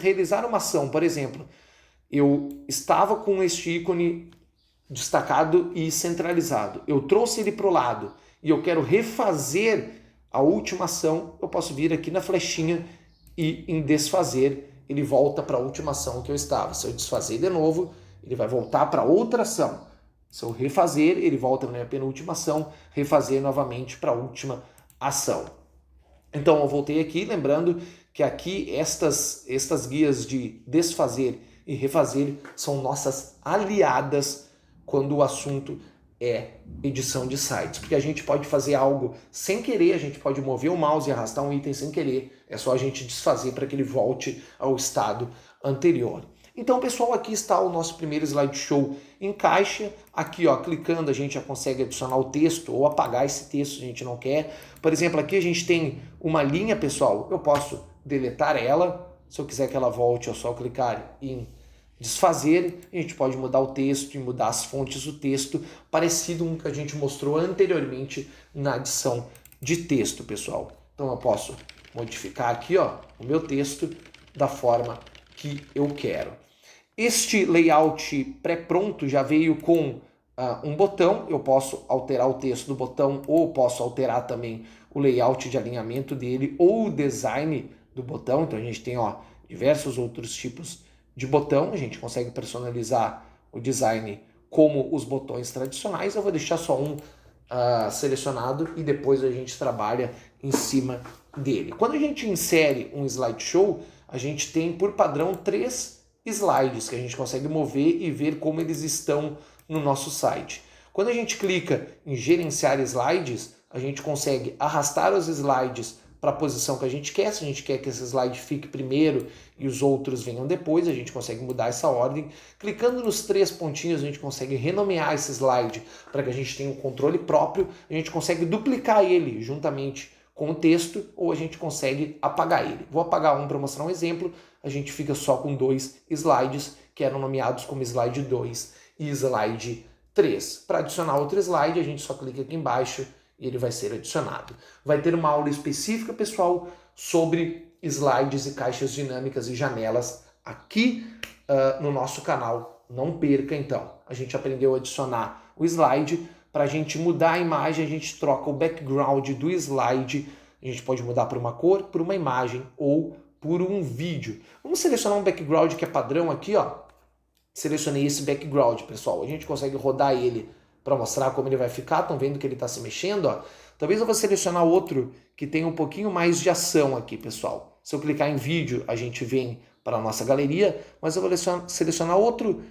realizar uma ação, por exemplo, eu estava com este ícone destacado e centralizado, eu trouxe ele para o lado e eu quero refazer a última ação, eu posso vir aqui na flechinha e em desfazer, ele volta para a última ação que eu estava. Se eu desfazer de novo, ele vai voltar para outra ação. Se eu refazer, ele volta na minha penúltima ação, refazer novamente para a última ação. Então eu voltei aqui, lembrando que aqui estas guias de desfazer e refazer são nossas aliadas quando o assunto é edição de sites, porque a gente pode fazer algo sem querer, a gente pode mover o mouse e arrastar um item sem querer, é só a gente desfazer para que ele volte ao estado anterior. Então, pessoal, aqui está o nosso primeiro slideshow em caixa. Aqui, ó, clicando, a gente já consegue adicionar o texto ou apagar esse texto se a gente não quer. Por exemplo, aqui a gente tem uma linha, pessoal, eu posso deletar ela. Se eu quiser que ela volte, é só clicar em desfazer. A gente pode mudar o texto e mudar as fontes do texto, parecido com o que a gente mostrou anteriormente na adição de texto, pessoal. Então eu posso modificar aqui, ó, o meu texto da forma que eu quero. Este layout pré-pronto já veio com um botão, eu posso alterar o texto do botão ou posso alterar também o layout de alinhamento dele ou o design do botão. Então a gente tem, ó, diversos outros tipos de botão, a gente consegue personalizar o design como os botões tradicionais. Eu vou deixar só um selecionado e depois a gente trabalha em cima dele. Quando a gente insere um slideshow, a gente tem por padrão 3 slides que a gente consegue mover e ver como eles estão no nosso site. Quando a gente clica em gerenciar slides, a gente consegue arrastar os slides para a posição que a gente quer. Se a gente quer que esse slide fique primeiro e os outros venham depois, a gente consegue mudar essa ordem. Clicando nos 3 pontinhos, a gente consegue renomear esse slide para que a gente tenha um controle próprio. A gente consegue duplicar ele juntamente com o texto ou a gente consegue apagar ele. Vou apagar um para mostrar um exemplo. A gente fica só com 2 slides que eram nomeados como slide 2 e slide 3. Para adicionar outro slide, a gente só clica aqui embaixo e ele vai ser adicionado. Vai ter uma aula específica, pessoal, sobre slides e caixas dinâmicas e janelas aqui no nosso canal. Não perca, então. A gente aprendeu a adicionar o slide para a gente mudar a imagem, a gente troca o background do slide, a gente pode mudar por uma cor, por uma imagem ou por um vídeo. Vamos selecionar um background que é padrão aqui, ó. Selecionei esse background, pessoal. A gente consegue rodar ele para mostrar como ele vai ficar. Estão vendo que ele está se mexendo, ó. Talvez eu vou selecionar outro que tem um pouquinho mais de ação aqui, pessoal. Se eu clicar em vídeo, a gente vem para a nossa galeria, mas eu vou selecionar outro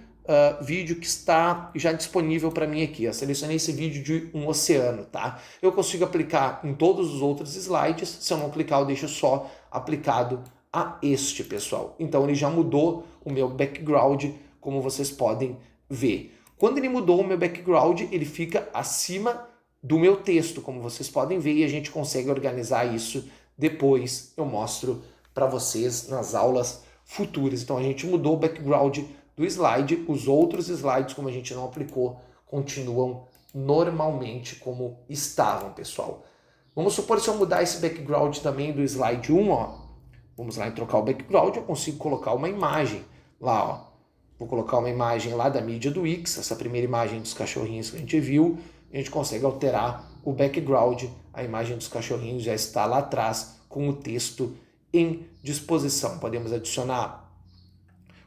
vídeo que está já disponível para mim aqui. Eu selecionei esse vídeo de um oceano, tá? Eu consigo aplicar em todos os outros slides. Se eu não clicar, eu deixo só aplicado a este, pessoal. Então ele já mudou o meu background, como vocês podem ver. Quando ele mudou o meu background, ele fica acima do meu texto, como vocês podem ver, e a gente consegue organizar isso depois. Eu mostro para vocês nas aulas futuras. Então a gente mudou o background do slide, os outros slides, como a gente não aplicou, continuam normalmente como estavam, pessoal. Vamos supor se eu mudar esse background também do slide 1, ó. Vamos lá em trocar o background, eu consigo colocar uma imagem lá, ó. Vou colocar uma imagem lá da mídia do Wix, essa primeira imagem dos cachorrinhos que a gente viu. A gente consegue alterar o background, a imagem dos cachorrinhos já está lá atrás com o texto em disposição. Podemos adicionar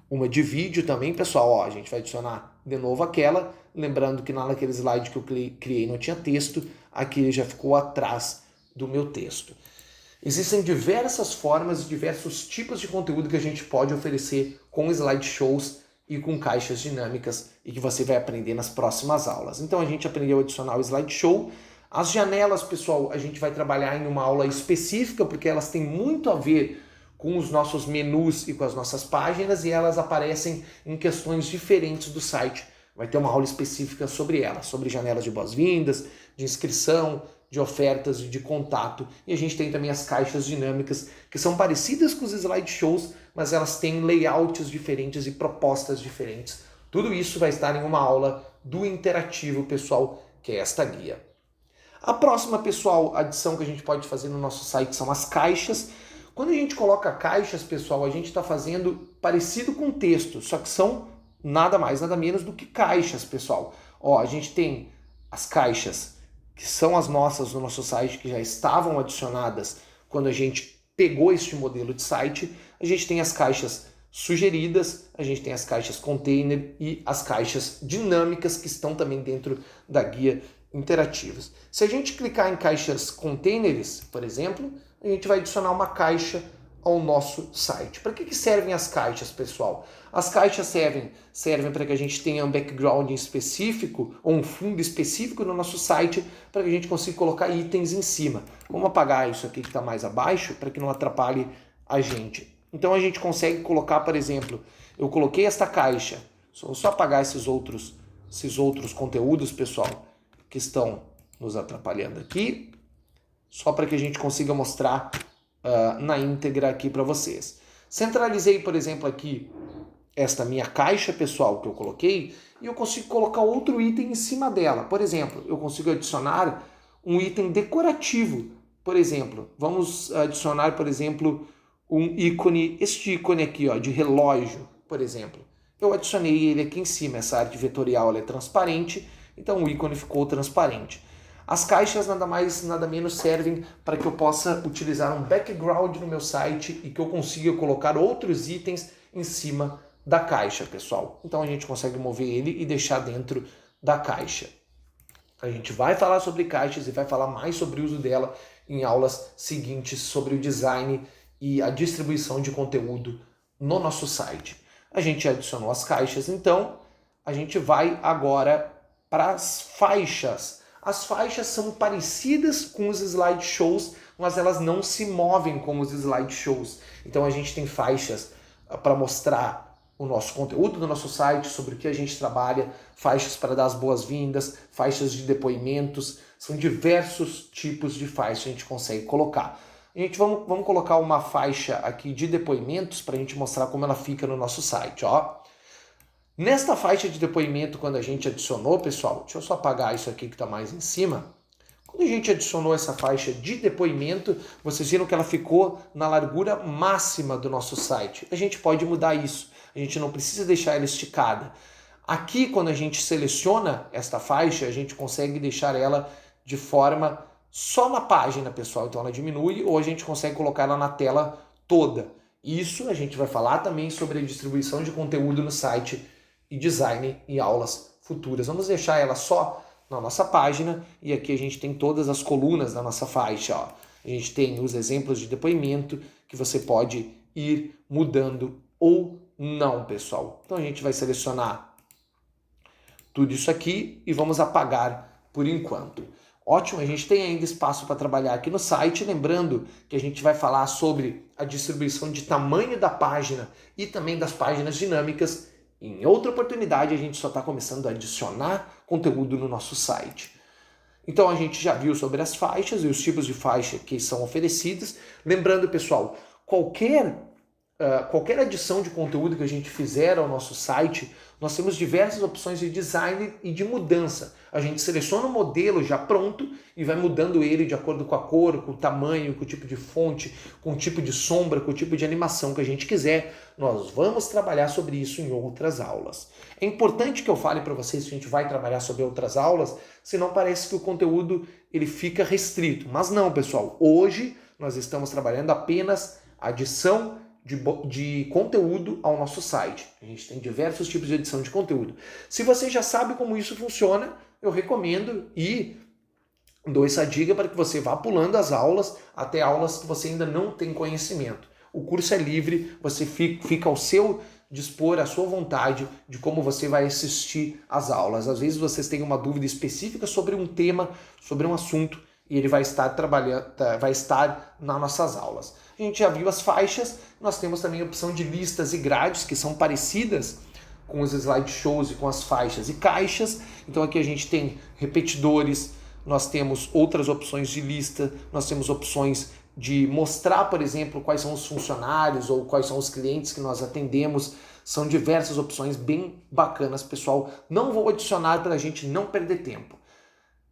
uma de vídeo também, pessoal. Ó, a gente vai adicionar de novo aquela, lembrando que naquele slide que eu criei não tinha texto, aqui ele já ficou atrás do meu texto. Existem diversas formas, diversos tipos de conteúdo que a gente pode oferecer com slideshows e com caixas dinâmicas e que você vai aprender nas próximas aulas. Então a gente aprendeu a adicionar o slideshow. As janelas, pessoal, a gente vai trabalhar em uma aula específica porque elas têm muito a ver com os nossos menus e com as nossas páginas e elas aparecem em questões diferentes do site. Vai ter uma aula específica sobre elas, sobre janelas de boas-vindas, de inscrição, de ofertas e de contato. E a gente tem também as caixas dinâmicas, que são parecidas com os slideshows, mas elas têm layouts diferentes e propostas diferentes. Tudo isso vai estar em uma aula do interativo, pessoal, que é esta guia. A próxima, pessoal, adição que a gente pode fazer no nosso site são as caixas. Quando a gente coloca caixas, pessoal, a gente está fazendo parecido com texto, só que são nada mais, nada menos do que caixas, pessoal. Ó, a gente tem as caixas que são as nossas do nosso site, que já estavam adicionadas quando a gente pegou este modelo de site. A gente tem as caixas sugeridas, a gente tem as caixas container e as caixas dinâmicas que estão também dentro da guia interativas. Se a gente clicar em caixas containers, por exemplo, a gente vai adicionar uma caixa ao nosso site. Para que servem as caixas, pessoal? As caixas servem para que a gente tenha um background específico ou um fundo específico no nosso site para que a gente consiga colocar itens em cima. Vamos apagar isso aqui que está mais abaixo para que não atrapalhe a gente. Então a gente consegue colocar, por exemplo, eu coloquei esta caixa, vou só apagar esses outros conteúdos, pessoal, que estão nos atrapalhando aqui, só para que a gente consiga mostrar na íntegra aqui para vocês. Centralizei, por exemplo, aqui esta minha caixa, pessoal, que eu coloquei, e eu consigo colocar outro item em cima dela. Por exemplo, eu consigo adicionar um item decorativo. Por exemplo, vamos adicionar, por exemplo, um ícone, este ícone aqui, ó, de relógio, por exemplo. Eu adicionei ele aqui em cima, essa arte vetorial ela é transparente, então o ícone ficou transparente. As caixas nada mais, nada menos servem para que eu possa utilizar um background no meu site e que eu consiga colocar outros itens em cima da caixa, pessoal. Então a gente consegue mover ele e deixar dentro da caixa. A gente vai falar sobre caixas e vai falar mais sobre o uso dela em aulas seguintes sobre o design e a distribuição de conteúdo no nosso site. A gente adicionou as caixas, então a gente vai agora para as faixas. As faixas são parecidas com os slideshows, mas elas não se movem como os slideshows. Então a gente tem faixas para mostrar o nosso conteúdo do nosso site, sobre o que a gente trabalha, faixas para dar as boas-vindas, faixas de depoimentos, são diversos tipos de faixas que a gente consegue colocar. Vamos colocar uma faixa aqui de depoimentos para a gente mostrar como ela fica no nosso site, ó. Nesta faixa de depoimento, quando a gente adicionou, pessoal, deixa eu só apagar isso aqui que está mais em cima. Quando a gente adicionou essa faixa de depoimento, vocês viram que ela ficou na largura máxima do nosso site. A gente pode mudar isso, a gente não precisa deixar ela esticada. Aqui, quando a gente seleciona esta faixa, a gente consegue deixar ela de forma só na página, pessoal. Então ela diminui, ou a gente consegue colocar ela na tela toda. Isso a gente vai falar também sobre a distribuição de conteúdo no site e design em aulas futuras. Vamos deixar ela só na nossa página, e aqui a gente tem todas as colunas da nossa faixa. Ó. A gente tem os exemplos de depoimento que você pode ir mudando ou não, pessoal. Então a gente vai selecionar tudo isso aqui e vamos apagar por enquanto. Ótimo, a gente tem ainda espaço para trabalhar aqui no site, lembrando que a gente vai falar sobre a distribuição de tamanho da página e também das páginas dinâmicas. Em outra oportunidade, a gente só está começando a adicionar conteúdo no nosso site. Então a gente já viu sobre as faixas e os tipos de faixa que são oferecidas. Lembrando, pessoal, qualquer adição de conteúdo que a gente fizer ao nosso site, nós temos diversas opções de design e de mudança. A gente seleciona o modelo já pronto e vai mudando ele de acordo com a cor, com o tamanho, com o tipo de fonte, com o tipo de sombra, com o tipo de animação que a gente quiser. Nós vamos trabalhar sobre isso em outras aulas. É importante que eu fale para vocês que a gente vai trabalhar sobre outras aulas, senão parece que o conteúdo ele fica restrito. Mas não, pessoal. Hoje nós estamos trabalhando apenas a adição de conteúdo ao nosso site. A gente tem diversos tipos de edição de conteúdo. Se você já sabe como isso funciona, eu recomendo e dou essa dica para que você vá pulando as aulas até aulas que você ainda não tem conhecimento. O curso é livre, você fica ao seu dispor, à sua vontade de como você vai assistir às aulas. Às vezes vocês têm uma dúvida específica sobre um tema, sobre um assunto, e ele vai estar nas nossas aulas. A gente já viu as faixas, nós temos também a opção de listas e grades, que são parecidas com os slideshows e com as faixas e caixas. Então aqui a gente tem repetidores, nós temos outras opções de lista, nós temos opções de mostrar, por exemplo, quais são os funcionários ou quais são os clientes que nós atendemos. São diversas opções bem bacanas, pessoal. Não vou adicionar para a gente não perder tempo.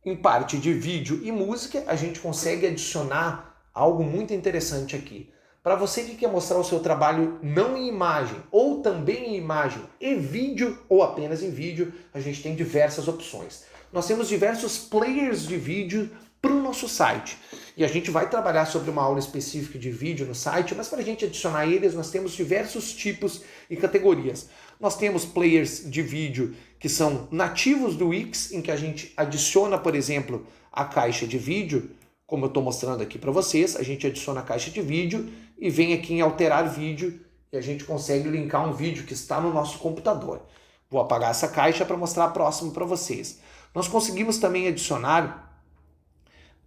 Em parte de vídeo e música, a gente consegue adicionar algo muito interessante aqui. Para você que quer mostrar o seu trabalho não em imagem, ou também em imagem e vídeo, ou apenas em vídeo, a gente tem diversas opções. Nós temos diversos players de vídeo para o nosso site. E a gente vai trabalhar sobre uma aula específica de vídeo no site, mas para a gente adicionar eles, nós temos diversos tipos e categorias. Nós temos players de vídeo que são nativos do Wix, em que a gente adiciona, por exemplo, a caixa de vídeo, como eu estou mostrando aqui para vocês. A gente adiciona a caixa de vídeo e vem aqui em alterar vídeo e a gente consegue linkar um vídeo que está no nosso computador. Vou apagar essa caixa para mostrar próximo para vocês. Nós conseguimos também adicionar,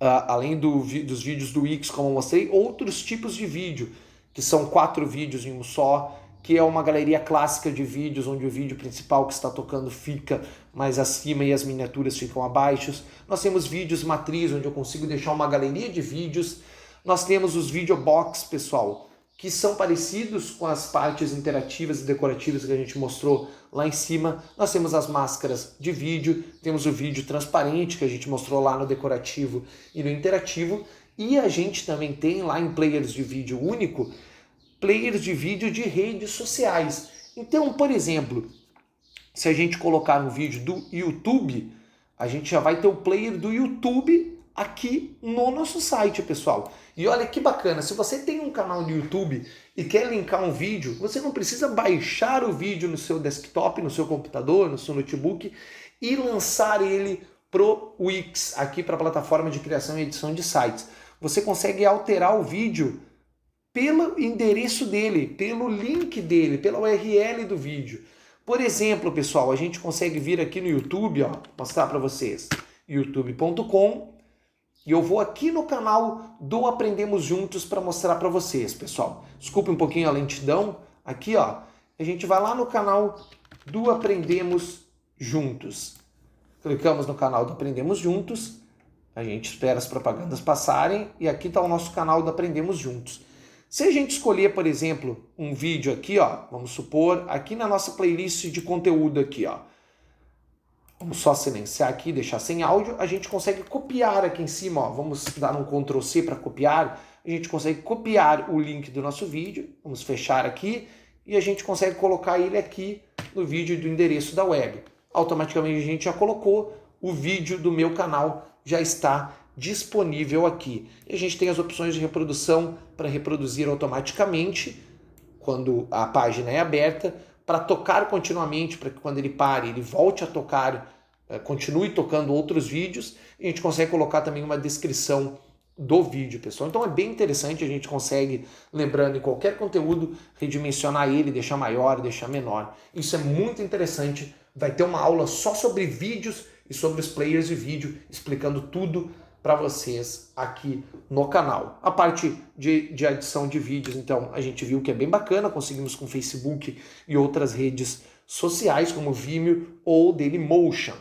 além dos vídeos do Wix, como eu mostrei, outros tipos de vídeo, que são 4 vídeos em um só, que é uma galeria clássica de vídeos, onde o vídeo principal que está tocando fica mais acima e as miniaturas ficam abaixo. Nós temos vídeos matriz, onde eu consigo deixar uma galeria de vídeos. Nós temos os videobox, pessoal, que são parecidos com as partes interativas e decorativas que a gente mostrou lá em cima. Nós temos as máscaras de vídeo, temos o vídeo transparente que a gente mostrou lá no decorativo e no interativo. E a gente também tem lá em players de vídeo único, players de vídeo de redes sociais. Então, por exemplo, se a gente colocar um vídeo do YouTube, a gente já vai ter o player do YouTube aqui no nosso site, pessoal. E olha que bacana, se você tem um canal no YouTube e quer linkar um vídeo, você não precisa baixar o vídeo no seu desktop, no seu computador, no seu notebook e lançar ele pro Wix, aqui para a plataforma de criação e edição de sites. Você consegue alterar o vídeo pelo endereço dele, pelo link dele, pela URL do vídeo. Por exemplo, pessoal, a gente consegue vir aqui no YouTube, ó, mostrar para vocês, youtube.com, e eu vou aqui no canal do Aprendemos Juntos para mostrar para vocês, pessoal. Desculpe um pouquinho a lentidão. Aqui, ó, a gente vai lá no canal do Aprendemos Juntos. Clicamos no canal do Aprendemos Juntos, a gente espera as propagandas passarem, e aqui está o nosso canal do Aprendemos Juntos. Se a gente escolher, por exemplo, um vídeo aqui, ó, vamos supor, aqui na nossa playlist de conteúdo aqui, ó, vamos só silenciar aqui, deixar sem áudio, a gente consegue copiar aqui em cima, ó, vamos dar um Ctrl C para copiar, a gente consegue copiar o link do nosso vídeo, vamos fechar aqui, e a gente consegue colocar ele aqui no vídeo do endereço da web. Automaticamente a gente já colocou, o vídeo do meu canal já está disponível aqui. E a gente tem as opções de reprodução para reproduzir automaticamente quando a página é aberta, para tocar continuamente, para que quando ele pare, ele volte a tocar, continue tocando outros vídeos, e a gente consegue colocar também uma descrição do vídeo, pessoal. Então é bem interessante, a gente consegue, lembrando, em qualquer conteúdo, redimensionar ele, deixar maior, deixar menor. Isso é muito interessante. Vai ter uma aula só sobre vídeos e sobre os players de vídeo, explicando tudo para vocês aqui no canal. A parte de adição de vídeos, então, a gente viu que é bem bacana, conseguimos com Facebook e outras redes sociais, como Vimeo ou Dailymotion.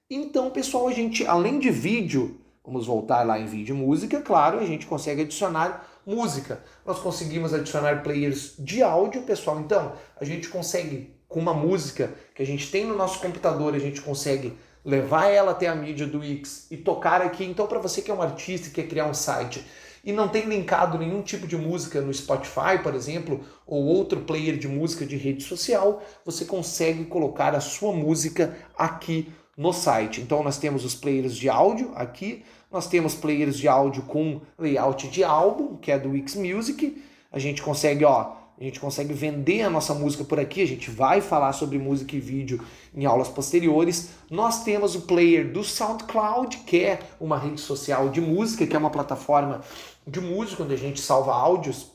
Então, pessoal, a gente, além de vídeo, vamos voltar lá em vídeo e música, claro, a gente consegue adicionar música. Nós conseguimos adicionar players de áudio, pessoal, então, a gente consegue, com uma música que a gente tem no nosso computador, a gente consegue levar ela até a mídia do Wix e tocar aqui. Então, para você que é um artista e quer criar um site e não tem linkado nenhum tipo de música no Spotify, por exemplo, ou outro player de música de rede social, você consegue colocar a sua música aqui no site. Então, nós temos os players de áudio aqui, nós temos players de áudio com layout de álbum, que é do Wix Music. A gente consegue, vender a nossa música por aqui, a gente vai falar sobre música e vídeo em aulas posteriores. Nós temos o player do SoundCloud, que é uma rede social de música, que é uma plataforma de música, onde a gente salva áudios,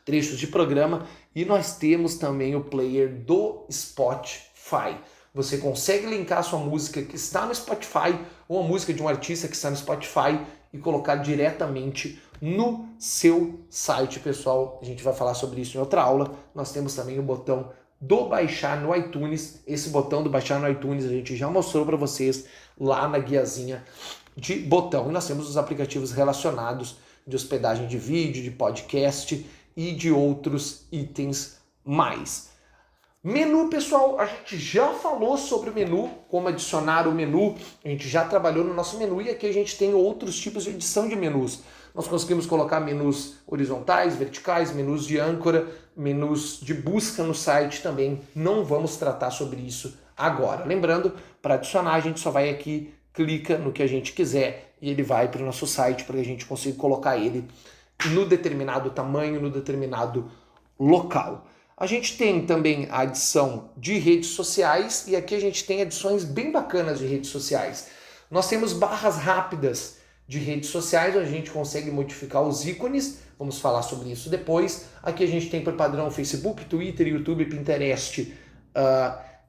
trechos de programa. E nós temos também o player do Spotify. Você consegue linkar a sua música que está no Spotify, ou a música de um artista que está no Spotify, e colocar diretamente no seu site, pessoal. A gente vai falar sobre isso em outra aula. Nós temos também o botão do baixar no iTunes. Esse botão do baixar no iTunes a gente já mostrou para vocês lá na guiazinha de botão. E nós temos os aplicativos relacionados de hospedagem de vídeo, de podcast e de outros itens mais. Menu, pessoal, a gente já falou sobre o menu, como adicionar o menu, a gente já trabalhou no nosso menu e aqui a gente tem outros tipos de edição de menus. Nós conseguimos colocar menus horizontais, verticais, menus de âncora, menus de busca no site também. Não vamos tratar sobre isso agora. Lembrando, para adicionar a gente só vai aqui, clica no que a gente quiser e ele vai para o nosso site para que a gente consiga colocar ele no determinado tamanho, no determinado local. A gente tem também a adição de redes sociais e aqui a gente tem adições bem bacanas de redes sociais. Nós temos barras rápidas de redes sociais, onde a gente consegue modificar os ícones, vamos falar sobre isso depois. Aqui a gente tem por padrão Facebook, Twitter, YouTube, Pinterest.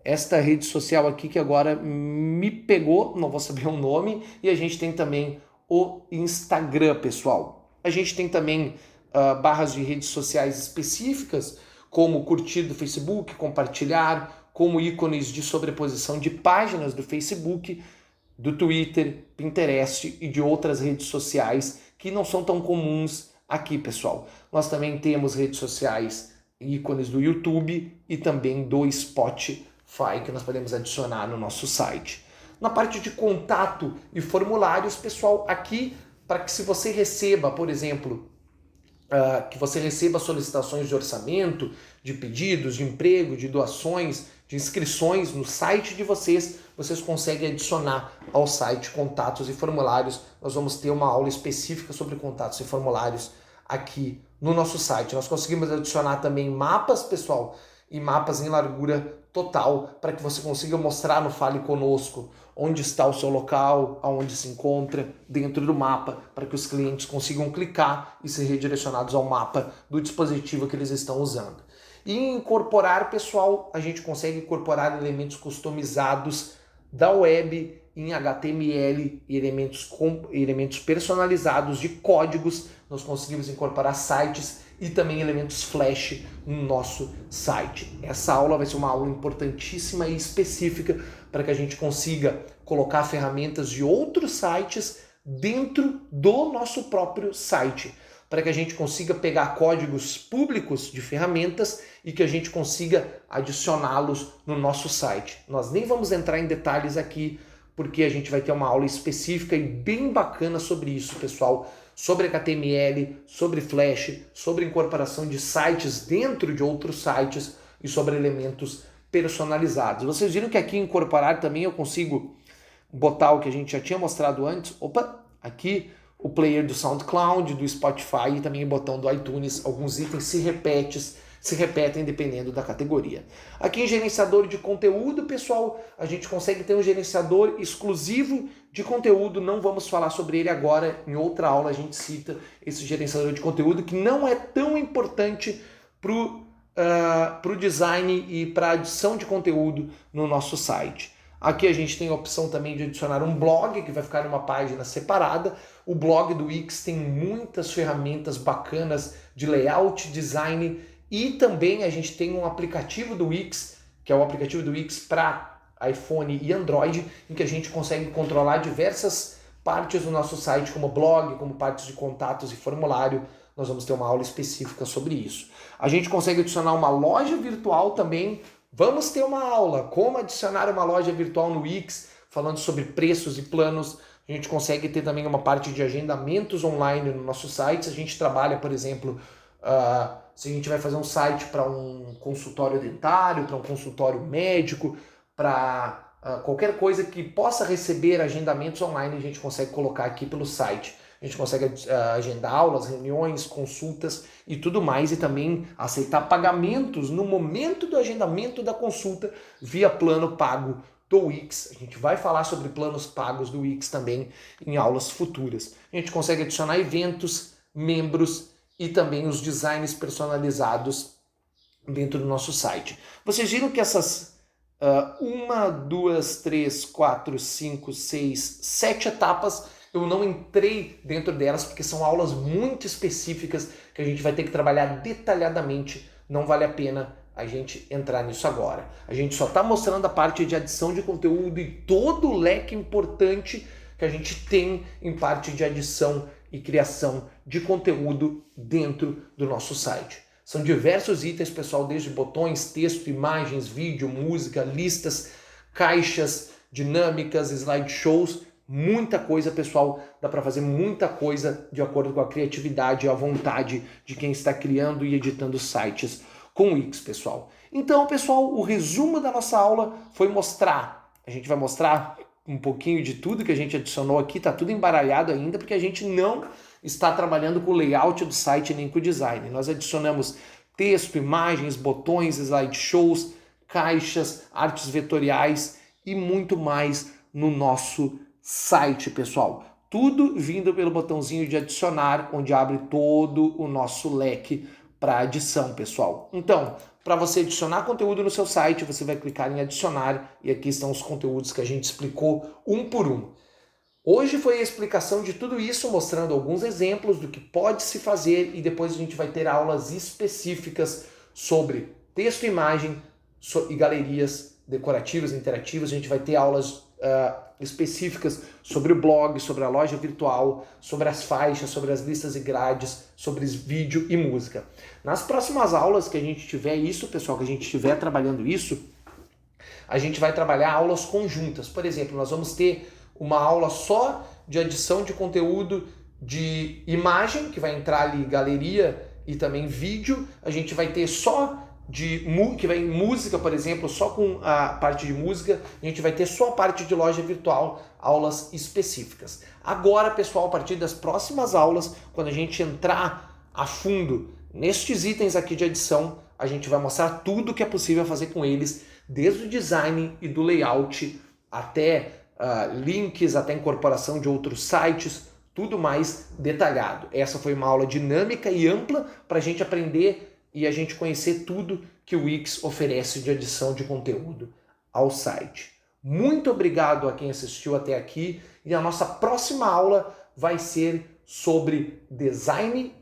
Esta rede social aqui que agora me pegou, não vou saber o nome. E a gente tem também o Instagram, pessoal. A gente tem também barras de redes sociais específicas, como curtir do Facebook, compartilhar, como ícones de sobreposição de páginas do Facebook, do Twitter, Pinterest e de outras redes sociais que não são tão comuns aqui, pessoal. Nós também temos redes sociais, ícones do YouTube e também do Spotify, que nós podemos adicionar no nosso site. Na parte de contato e formulários, pessoal, aqui, para que se você receba, por exemplo, que você receba solicitações de orçamento, de pedidos, de emprego, de doações, de inscrições no site de vocês, vocês conseguem adicionar ao site contatos e formulários. Nós vamos ter uma aula específica sobre contatos e formulários aqui no nosso site. Nós conseguimos adicionar também mapas, pessoal, e mapas em largura total, para que você consiga mostrar no Fale Conosco onde está o seu local, aonde se encontra dentro do mapa, para que os clientes consigam clicar e ser redirecionados ao mapa do dispositivo que eles estão usando. E incorporar, pessoal, a gente consegue incorporar elementos customizados da web em HTML e elementos personalizados de códigos. Nós conseguimos incorporar sites e também elementos Flash no nosso site. Essa aula vai ser uma aula importantíssima e específica para que a gente consiga colocar ferramentas de outros sites dentro do nosso próprio site, para que a gente consiga pegar códigos públicos de ferramentas e que a gente consiga adicioná-los no nosso site. Nós nem vamos entrar em detalhes aqui, porque a gente vai ter uma aula específica e bem bacana sobre isso, pessoal, sobre HTML, sobre Flash, sobre incorporação de sites dentro de outros sites e sobre elementos personalizados. Vocês viram que aqui em incorporar também eu consigo botar o que a gente já tinha mostrado antes. Opa, aqui o player do SoundCloud, do Spotify e também o botão do iTunes. Alguns itens se repetem dependendo da categoria. Aqui em gerenciador de conteúdo, pessoal, a gente consegue ter um gerenciador exclusivo de conteúdo. Não vamos falar sobre ele agora, em outra aula a gente cita esse gerenciador de conteúdo que não é tão importante para o design e para a adição de conteúdo no nosso site. Aqui a gente tem a opção também de adicionar um blog, que vai ficar numa página separada. O blog do Wix tem muitas ferramentas bacanas de layout, design, e também a gente tem um aplicativo do Wix, que é o aplicativo do Wix para iPhone e Android, em que a gente consegue controlar diversas partes do nosso site, como blog, como partes de contatos e formulário. Nós vamos ter uma aula específica sobre isso. A gente consegue adicionar uma loja virtual também. Vamos ter uma aula como adicionar uma loja virtual no Wix, falando sobre preços e planos. A gente consegue ter também uma parte de agendamentos online no nosso site. A gente trabalha, por exemplo, se a gente vai fazer um site para um consultório dentário, para um consultório médico, para qualquer coisa que possa receber agendamentos online, a gente consegue colocar aqui pelo site. A gente consegue agendar aulas, reuniões, consultas e tudo mais, e também aceitar pagamentos no momento do agendamento da consulta via plano pago do Wix. A gente vai falar sobre planos pagos do Wix também em aulas futuras. A gente consegue adicionar eventos, membros e também os designs personalizados dentro do nosso site. Vocês viram que essas 1, 2, 3, 4, 5, 6, 7 etapas, eu não entrei dentro delas porque são aulas muito específicas que a gente vai ter que trabalhar detalhadamente. Não vale a pena a gente entrar nisso agora. A gente só está mostrando a parte de adição de conteúdo e todo o leque importante que a gente tem em parte de adição e criação de conteúdo dentro do nosso site. São diversos itens, pessoal, desde botões, texto, imagens, vídeo, música, listas, caixas, dinâmicas, slideshows, muita coisa, pessoal. Dá para fazer muita coisa de acordo com a criatividade e a vontade de quem está criando e editando sites com o Wix, pessoal. Então, pessoal, o resumo da nossa aula foi mostrar. A gente vai mostrar um pouquinho de tudo que a gente adicionou aqui, tá tudo embaralhado ainda, porque a gente não está trabalhando com o layout do site nem com o design. Nós adicionamos texto, imagens, botões, slideshows, caixas, artes vetoriais e muito mais no nosso site, pessoal. Tudo vindo pelo botãozinho de adicionar, onde abre todo o nosso leque para adição, pessoal. Então, para você adicionar conteúdo no seu site, você vai clicar em adicionar e aqui estão os conteúdos que a gente explicou um por um. Hoje foi a explicação de tudo isso, mostrando alguns exemplos do que pode se fazer e depois a gente vai ter aulas específicas sobre texto, imagem e galerias decorativas, interativas. A gente vai ter aulas específicas sobre o blog, sobre a loja virtual, sobre as faixas, sobre as listas e grades, sobre vídeo e música. Nas próximas aulas que a gente tiver isso, pessoal, que a gente estiver trabalhando isso, a gente vai trabalhar aulas conjuntas. Por exemplo, nós vamos ter uma aula só de adição de conteúdo de imagem, que vai entrar ali galeria e também vídeo. A gente vai ter só que vai em música, por exemplo, só com a parte de música. A gente vai ter só a parte de loja virtual, aulas específicas. Agora, pessoal, a partir das próximas aulas, quando a gente entrar a fundo nestes itens aqui de adição, a gente vai mostrar tudo que é possível fazer com eles, desde o design e do layout até links, até incorporação de outros sites, tudo mais detalhado. Essa foi uma aula dinâmica e ampla para a gente aprender e a gente conhecer tudo que o Wix oferece de adição de conteúdo ao site. Muito obrigado a quem assistiu até aqui e a nossa próxima aula vai ser sobre design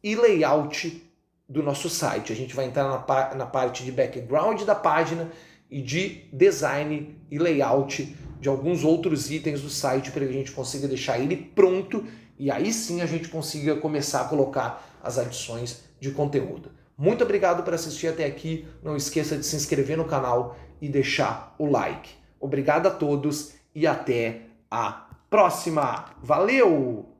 e layout do nosso site. A gente vai entrar na parte de background da página e de design e layout de alguns outros itens do site para que a gente consiga deixar ele pronto e aí sim a gente consiga começar a colocar as adições de conteúdo. Muito obrigado por assistir até aqui. Não esqueça de se inscrever no canal e deixar o like. Obrigado a todos e até a próxima. Valeu!